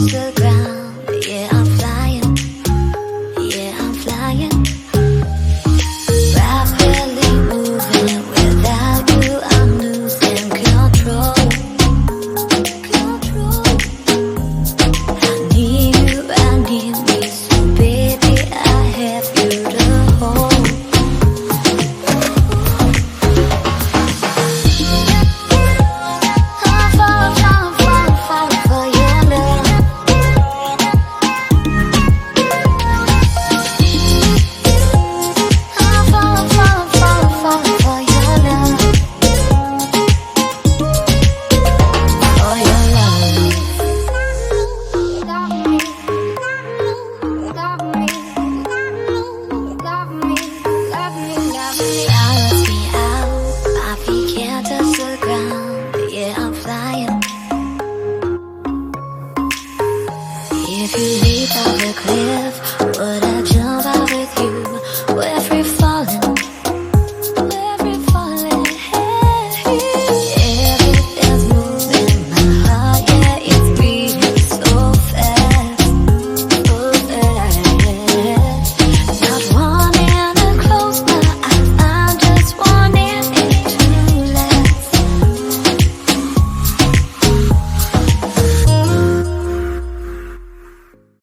the ground. Yeah, I'm flying. Yeah, I'm flying. Rapidly moving. Without you, I'm losing control. I need me, so baby, I have you to hold. If you leave, I will clear